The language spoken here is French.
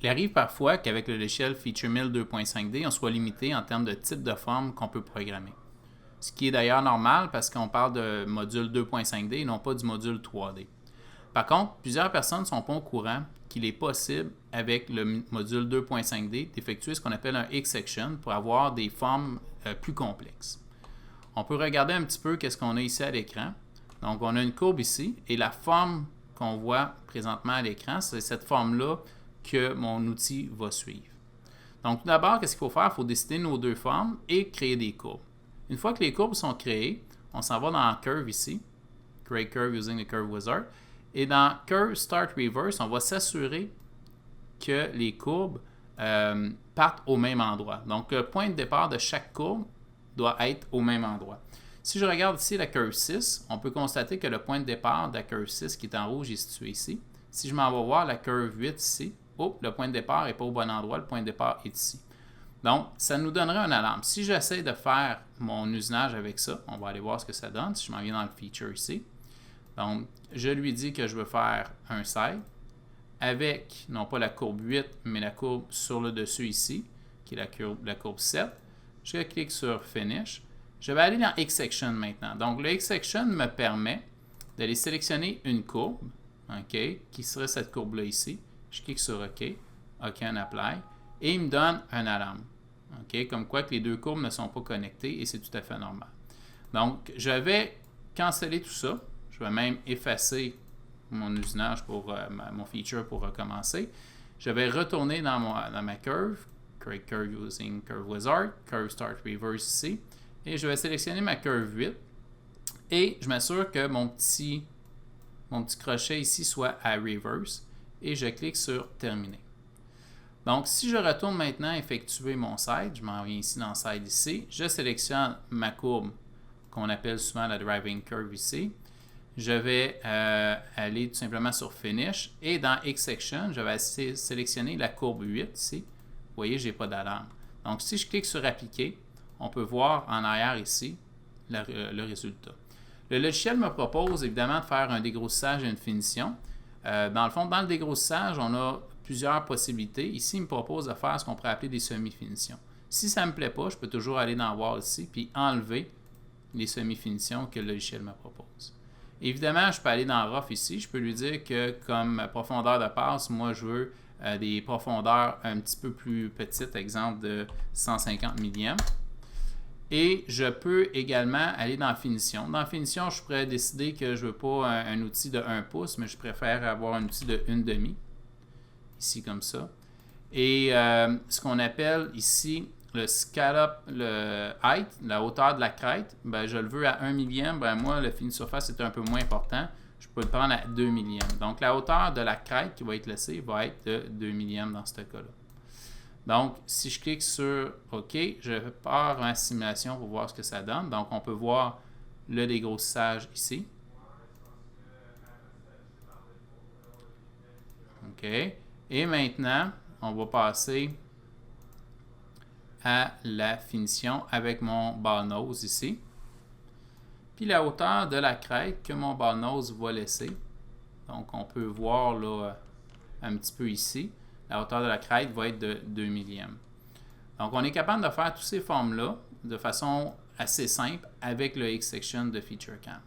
Il arrive parfois qu'avec le logiciel FeatureMill 2.5D, on soit limité en termes de type de forme qu'on peut programmer. Ce qui est d'ailleurs normal parce qu'on parle de module 2.5D et non pas du module 3D. Par contre, plusieurs personnes ne sont pas au courant qu'il est possible, avec le module 2.5D, d'effectuer ce qu'on appelle un X-section pour avoir des formes plus complexes. On peut regarder un petit peu qu'est-ce qu'on a ici à l'écran. Donc, on a une courbe ici et la forme qu'on voit présentement à l'écran, c'est cette forme-là que mon outil va suivre. Donc, tout d'abord, qu'est-ce qu'il faut faire? Il faut décider nos deux formes et créer des courbes. Une fois que les courbes sont créées, on s'en va dans Curve ici, Create Curve using the Curve Wizard. Et dans Curve Start Reverse, on va s'assurer que les courbes partent au même endroit. Donc, le point de départ de chaque courbe doit être au même endroit. Si je regarde ici la curve 6, on peut constater que le point de départ de la curve 6 qui est en rouge est situé ici. Si je m'en vais voir la curve 8 ici, le point de départ n'est pas au bon endroit, le point de départ est ici. Donc, ça nous donnerait une alarme. Si j'essaie de faire mon usinage avec ça, on va aller voir ce que ça donne. Si je m'en viens dans le feature ici. Donc, je lui dis que je veux faire un side avec, non pas la courbe 8, mais la courbe sur le dessus ici, qui est la courbe 7. Je clique sur Finish. Je vais aller dans X-Section maintenant. Donc, le X-Section me permet d'aller sélectionner une courbe, qui serait cette courbe-là ici. Je clique sur OK, OK and Apply, et il me donne un alarme. Comme quoi que les deux courbes ne sont pas connectées et c'est tout à fait normal. Donc, je vais canceller tout ça. Je vais même effacer mon usinage pour mon feature pour recommencer. Je vais retourner dans ma curve, Create Curve using Curve Wizard, Curve Start Reverse ici, et je vais sélectionner ma curve 8 et je m'assure que mon petit crochet ici soit à Reverse et je clique sur Terminer. Donc, si je retourne maintenant effectuer mon side, je m'en viens ici dans Side ici, je sélectionne ma courbe qu'on appelle souvent la Driving Curve ici. Je vais aller tout simplement sur Finish et dans X-Section, je vais sélectionner la courbe 8 ici. Vous voyez, je n'ai pas d'alarme. Donc, si je clique sur Appliquer, on peut voir en arrière ici le résultat. Le logiciel me propose évidemment de faire un dégrossissage et une finition. Dans le fond, dans le dégrossissage, on a plusieurs possibilités. Ici, il me propose de faire ce qu'on pourrait appeler des semi-finitions. Si ça ne me plaît pas, je peux toujours aller dans Voir ici puis enlever les semi-finitions que le logiciel me propose. Évidemment, je peux aller dans Rough ici. Je peux lui dire que comme profondeur de passe, moi, je veux des profondeurs un petit peu plus petites, exemple de 150 millièmes. Et je peux également aller dans Finition. Dans Finition, je pourrais décider que je ne veux pas un outil de 1 pouce, mais je préfère avoir un outil de 1,5. Ici, comme ça. Et ce qu'on appelle ici le scallop, le height, la hauteur de la crête, ben, je le veux à 1 millième. Ben, moi, le fini surface est un peu moins important. Je peux le prendre à 2 millièmes. Donc, la hauteur de la crête qui va être laissée va être de 2 millièmes dans ce cas-là. Donc, si je clique sur OK, je pars en simulation pour voir ce que ça donne. Donc, on peut voir le dégrossissage ici. OK. Et maintenant, on va passer à la finition avec mon ball nose ici. Puis la hauteur de la crête que mon ball nose va laisser. Donc, on peut voir là un petit peu ici. La hauteur de la crête va être de 2 millièmes. Donc, on est capable de faire toutes ces formes-là de façon assez simple avec le X-Section de FeatureCam.